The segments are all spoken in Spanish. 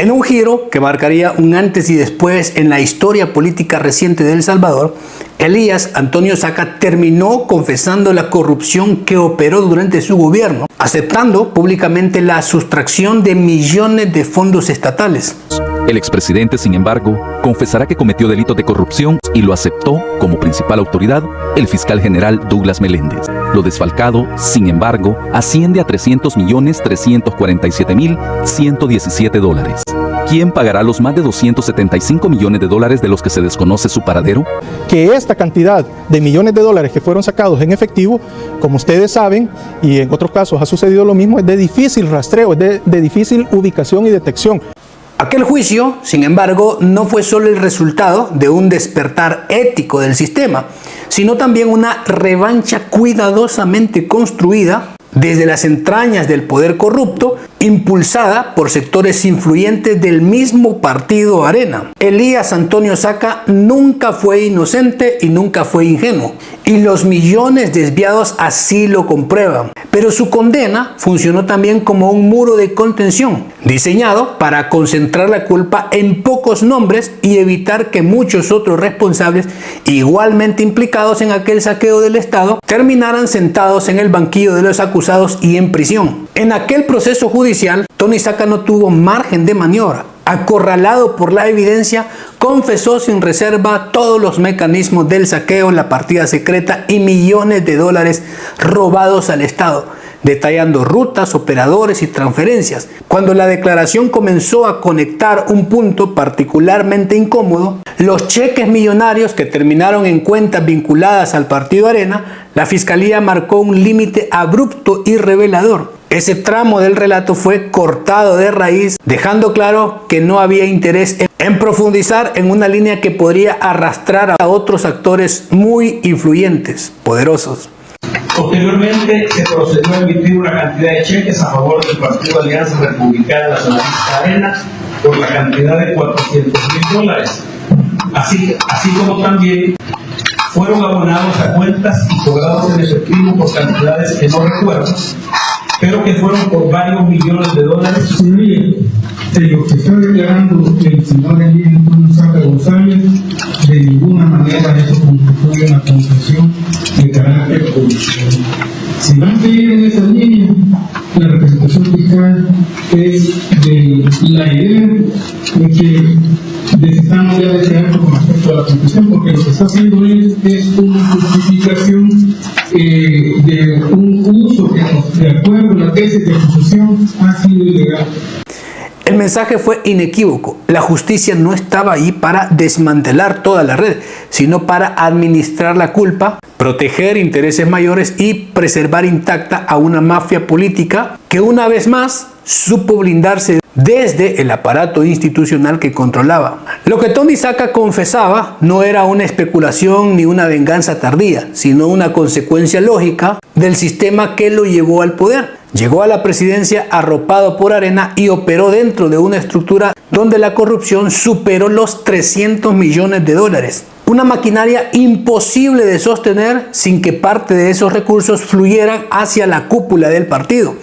En un giro que marcaría un antes y después en la historia política reciente de El Salvador, Elías Antonio Saca terminó confesando la corrupción que operó durante su gobierno, aceptando públicamente la sustracción de millones de fondos estatales. El expresidente, sin embargo, confesará que cometió delitos de corrupción y lo aceptó como principal autoridad el fiscal general Douglas Meléndez. Lo desfalcado, sin embargo, asciende a $300.347.117. ¿Quién pagará los más de $275 millones de los que se desconoce su paradero? Que esta cantidad de millones de dólares que fueron sacados en efectivo, como ustedes saben, y en otros casos ha sucedido lo mismo, es de difícil rastreo, es de difícil ubicación y detección. Aquel juicio, sin embargo, no fue solo el resultado de un despertar ético del sistema, sino también una revancha cuidadosamente construida desde las entrañas del poder corrupto, impulsada por sectores influyentes del mismo partido Arena. Elías Antonio Saca nunca fue inocente y nunca fue ingenuo, y los millones desviados así lo comprueban. Pero su condena funcionó también como un muro de contención, diseñado para concentrar la culpa en pocos nombres y evitar que muchos otros responsables, igualmente implicados en aquel saqueo del Estado, terminaran sentados en el banquillo de los acusados y en prisión. En aquel proceso judicial, Tony Saca no tuvo margen de maniobra. Acorralado por la evidencia, confesó sin reserva todos los mecanismos del saqueo, la partida secreta y millones de dólares robados al Estado, detallando rutas, operadores y transferencias. Cuando la declaración comenzó a conectar un punto particularmente incómodo, los cheques millonarios que terminaron en cuentas vinculadas al partido Arena, la Fiscalía marcó un límite abrupto y revelador. Ese tramo del relato fue cortado de raíz, dejando claro que no había interés en profundizar en una línea que podría arrastrar a otros actores muy influyentes, poderosos. Posteriormente se procedió a emitir una cantidad de cheques a favor del Partido Alianza Republicana Nacionalista Arena por la cantidad de $400.000, así como también fueron abonados a cuentas y cobrados en efectivo por cantidades que no recuerdo, pero que fueron por varios millones de dólares. De lo que está declarando el señor Elías Antonio Saca González, de ninguna manera eso constituye una concesión de carácter político. Si van a seguir en esa línea, la representación fiscal es de la idea de que necesitamos ya deseando con respecto a la concesión, porque lo que está haciendo es una justificación de un uso que, de acuerdo a la tesis de acusación, ha sido ilegal. El mensaje fue inequívoco. La justicia no estaba ahí para desmantelar toda la red, sino para administrar la culpa, proteger intereses mayores y preservar intacta a una mafia política que una vez más supo blindarse desde el aparato institucional que controlaba. Lo que Tony Saca confesaba no era una especulación ni una venganza tardía, sino una consecuencia lógica del sistema que lo llevó al poder. Llegó a la presidencia arropado por Arena y operó dentro de una estructura donde la corrupción superó los $300 millones. Una maquinaria imposible de sostener sin que parte de esos recursos fluyeran hacia la cúpula del partido.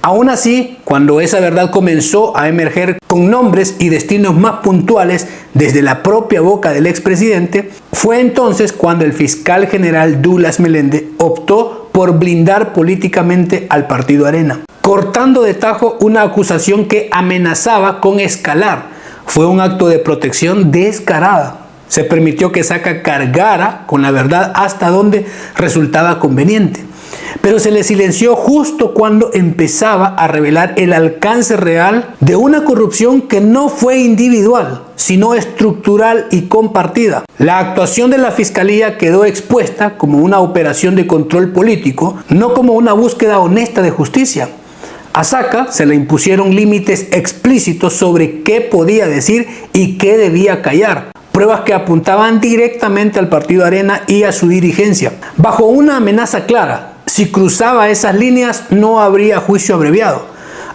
Aún así, cuando esa verdad comenzó a emerger con nombres y destinos más puntuales desde la propia boca del expresidente, fue entonces cuando el fiscal general Douglas Meléndez optó por blindar políticamente al partido Arena, cortando de tajo una acusación que amenazaba con escalar. Fue un acto de protección descarada. Se permitió que Saca cargara con la verdad hasta donde resultaba conveniente. Pero se le silenció justo cuando empezaba a revelar el alcance real de una corrupción que no fue individual, sino estructural y compartida. La actuación de la Fiscalía quedó expuesta como una operación de control político, no como una búsqueda honesta de justicia. A Saca se le impusieron límites explícitos sobre qué podía decir y qué debía callar. Pruebas que apuntaban directamente al partido Arena y a su dirigencia. Bajo una amenaza clara, si cruzaba esas líneas no habría juicio abreviado.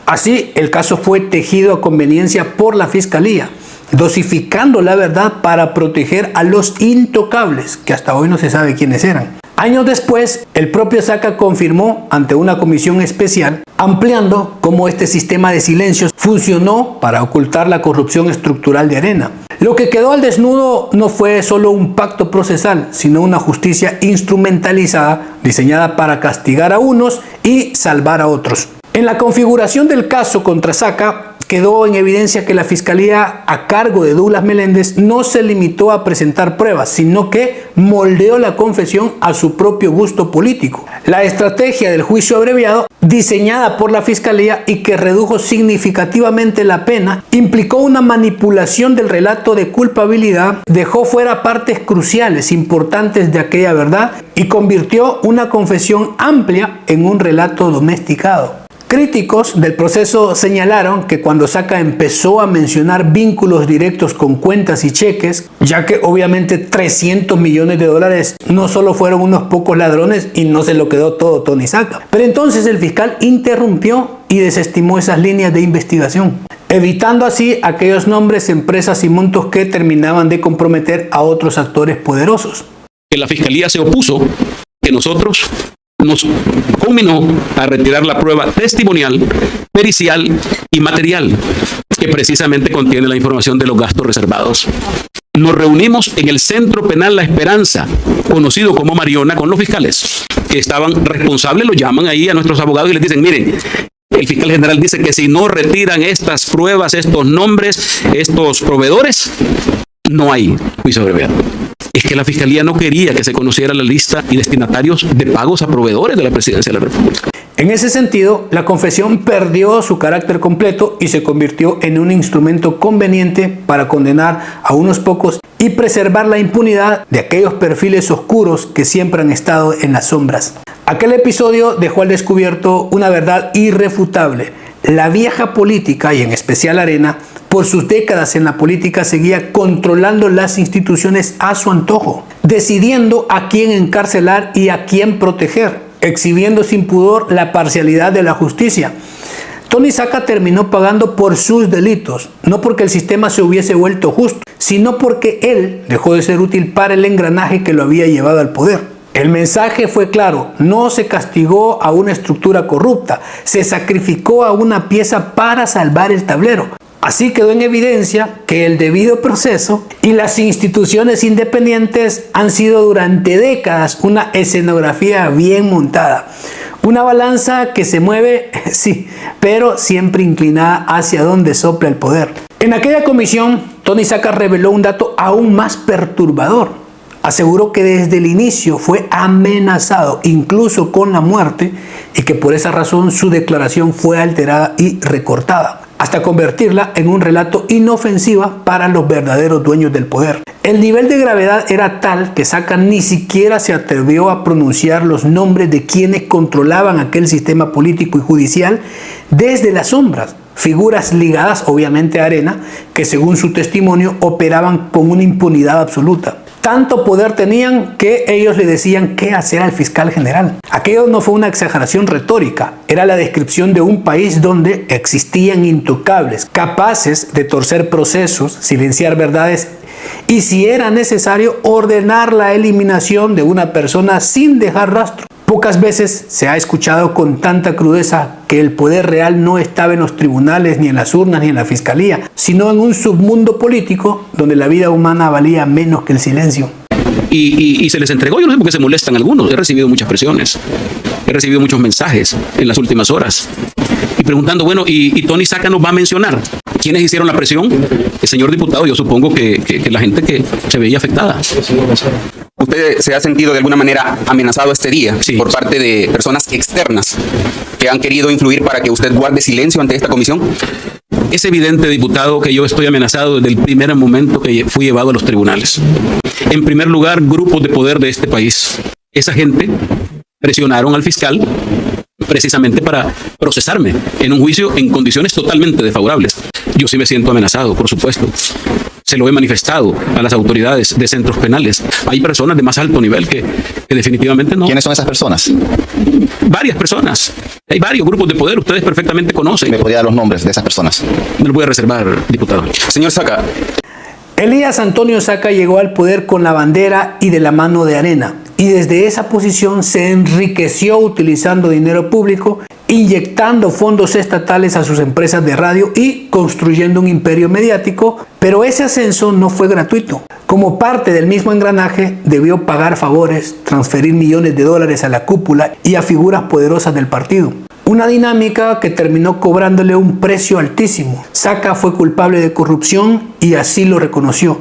Así, el caso fue tejido a conveniencia por la Fiscalía, dosificando la verdad para proteger a los intocables, que hasta hoy no se sabe quiénes eran. Años después, el propio Saca confirmó ante una comisión especial, ampliando cómo este sistema de silencios funcionó para ocultar la corrupción estructural de Arena. Lo que quedó al desnudo no fue solo un pacto procesal, sino una justicia instrumentalizada, diseñada para castigar a unos y salvar a otros. En la configuración del caso contra Saca, quedó en evidencia que la Fiscalía a cargo de Douglas Meléndez no se limitó a presentar pruebas, sino que moldeó la confesión a su propio gusto político. La estrategia del juicio abreviado, diseñada por la Fiscalía y que redujo significativamente la pena, implicó una manipulación del relato de culpabilidad, dejó fuera partes cruciales, importantes de aquella verdad y convirtió una confesión amplia en un relato domesticado. Críticos del proceso señalaron que cuando Saca empezó a mencionar vínculos directos con cuentas y cheques, ya que obviamente 300 millones de dólares no solo fueron unos pocos ladrones y no se lo quedó todo Tony Saca. Pero entonces el fiscal interrumpió y desestimó esas líneas de investigación, evitando así aquellos nombres, empresas y montos que terminaban de comprometer a otros actores poderosos. Que la Fiscalía se opuso, que nosotros nos conminó a retirar la prueba testimonial, pericial y material que precisamente contiene la información de los gastos reservados. Nos reunimos en el Centro Penal La Esperanza, conocido como Mariona, con los fiscales que estaban responsables. Lo llaman ahí a nuestros abogados y les dicen: miren, el fiscal general dice que si no retiran estas pruebas, estos nombres, estos proveedores, no hay juicio abreviado. Es que la Fiscalía no quería que se conociera la lista y destinatarios de pagos a proveedores de la Presidencia de la República. En ese sentido, la confesión perdió su carácter completo y se convirtió en un instrumento conveniente para condenar a unos pocos y preservar la impunidad de aquellos perfiles oscuros que siempre han estado en las sombras. Aquel episodio dejó al descubierto una verdad irrefutable. La vieja política, y en especial Arena, por sus décadas en la política seguía controlando las instituciones a su antojo, decidiendo a quién encarcelar y a quién proteger, exhibiendo sin pudor la parcialidad de la justicia. Tony Saca terminó pagando por sus delitos, no porque el sistema se hubiese vuelto justo, sino porque él dejó de ser útil para el engranaje que lo había llevado al poder. El mensaje fue claro: no se castigó a una estructura corrupta, se sacrificó a una pieza para salvar el tablero. Así quedó en evidencia que el debido proceso y las instituciones independientes han sido durante décadas una escenografía bien montada. Una balanza que se mueve, sí, pero siempre inclinada hacia donde sopla el poder. En aquella comisión, Tony Saca reveló un dato aún más perturbador. Aseguró que desde el inicio fue amenazado, incluso con la muerte, y que por esa razón su declaración fue alterada y recortada, hasta convertirla en un relato inofensiva para los verdaderos dueños del poder. El nivel de gravedad era tal que Saca ni siquiera se atrevió a pronunciar los nombres de quienes controlaban aquel sistema político y judicial desde las sombras, figuras ligadas obviamente a Arena, que según su testimonio operaban con una impunidad absoluta. Tanto poder tenían que ellos le decían qué hacer al fiscal general. Aquello no fue una exageración retórica, era la descripción de un país donde existían intocables, capaces de torcer procesos, silenciar verdades y, si era necesario, ordenar la eliminación de una persona sin dejar rastro. Pocas veces se ha escuchado con tanta crudeza que el poder real no estaba en los tribunales, ni en las urnas, ni en la fiscalía, sino en un submundo político donde la vida humana valía menos que el silencio. Y se les entregó. Yo no sé por qué se molestan algunos. He recibido muchas presiones, he recibido muchos mensajes en las últimas horas y preguntando: bueno, ¿y Tony Saca nos va a mencionar quiénes hicieron la presión? El señor diputado, yo supongo que la gente que se veía afectada. ¿Usted se ha sentido de alguna manera amenazado este día Sí. por parte de personas externas que han querido influir para que usted guarde silencio ante esta comisión? Es evidente, diputado, que yo estoy amenazado desde el primer momento que fui llevado a los tribunales. En primer lugar, grupos de poder de este país. Esa gente presionaron al fiscal precisamente para procesarme en un juicio en condiciones totalmente desfavorables. Yo sí me siento amenazado, por supuesto. Se lo he manifestado a las autoridades de centros penales. Hay personas de más alto nivel que definitivamente no. ¿Quiénes son esas personas? Varias personas. Hay varios grupos de poder, ustedes perfectamente conocen. ¿Me podría dar los nombres de esas personas? Me lo voy a reservar, diputado. Señor Saca, Elías Antonio Saca llegó al poder con la bandera y de la mano de Arena, y desde esa posición se enriqueció utilizando dinero público inyectando fondos estatales a sus empresas de radio y construyendo un imperio mediático, pero ese ascenso no fue gratuito. Como parte del mismo engranaje, debió pagar favores, transferir millones de dólares a la cúpula y a figuras poderosas del partido. Una dinámica que terminó cobrándole un precio altísimo. Saca fue culpable de corrupción y así lo reconoció.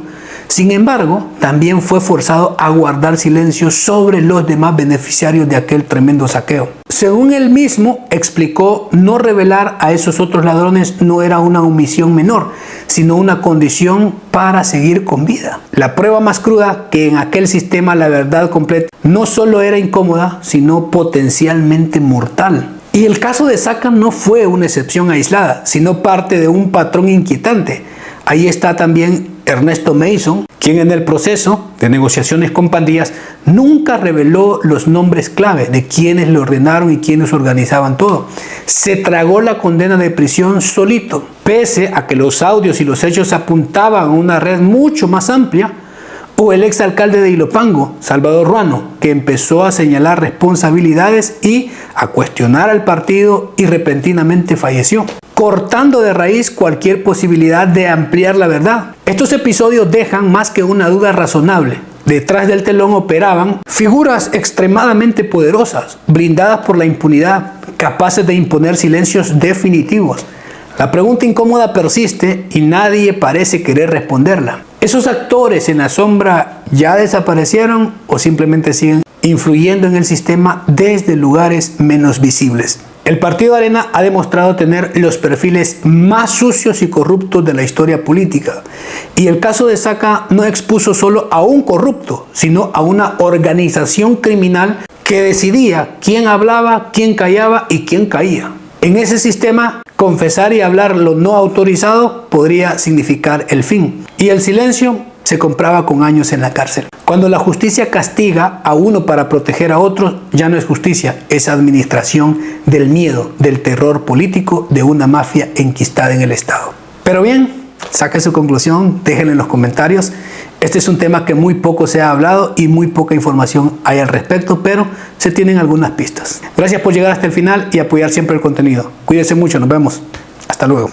Sin embargo, también fue forzado a guardar silencio sobre los demás beneficiarios de aquel tremendo saqueo. Según él mismo explicó, no revelar a esos otros ladrones no era una omisión menor, sino una condición para seguir con vida. La prueba más cruda que en aquel sistema la verdad completa no solo era incómoda, sino potencialmente mortal. Y el caso de Saca no fue una excepción aislada, sino parte de un patrón inquietante. Ahí está también Ernesto Mason, quien en el proceso de negociaciones con pandillas nunca reveló los nombres clave de quienes le ordenaron y quienes organizaban todo. Se tragó la condena de prisión solito, pese a que los audios y los hechos apuntaban a una red mucho más amplia. O el exalcalde de Ilopango, Salvador Ruano, que empezó a señalar responsabilidades y a cuestionar al partido y repentinamente falleció, cortando de raíz cualquier posibilidad de ampliar la verdad. Estos episodios dejan más que una duda razonable. Detrás del telón operaban figuras extremadamente poderosas, blindadas por la impunidad, capaces de imponer silencios definitivos. La pregunta incómoda persiste y nadie parece querer responderla. ¿Esos actores en la sombra ya desaparecieron o simplemente siguen influyendo en el sistema desde lugares menos visibles? El Partido Arena ha demostrado tener los perfiles más sucios y corruptos de la historia política. Y el caso de Saca no expuso solo a un corrupto, sino a una organización criminal que decidía quién hablaba, quién callaba y quién caía. En ese sistema, confesar y hablar lo no autorizado podría significar el fin. Y el silencio se compraba con años en la cárcel. Cuando la justicia castiga a uno para proteger a otros, ya no es justicia, es administración del miedo, del terror político de una mafia enquistada en el Estado. Pero bien, saque su conclusión, déjenlo en los comentarios. Este es un tema que muy poco se ha hablado y muy poca información hay al respecto, pero se tienen algunas pistas. Gracias por llegar hasta el final y apoyar siempre el contenido. Cuídense mucho, nos vemos. Hasta luego.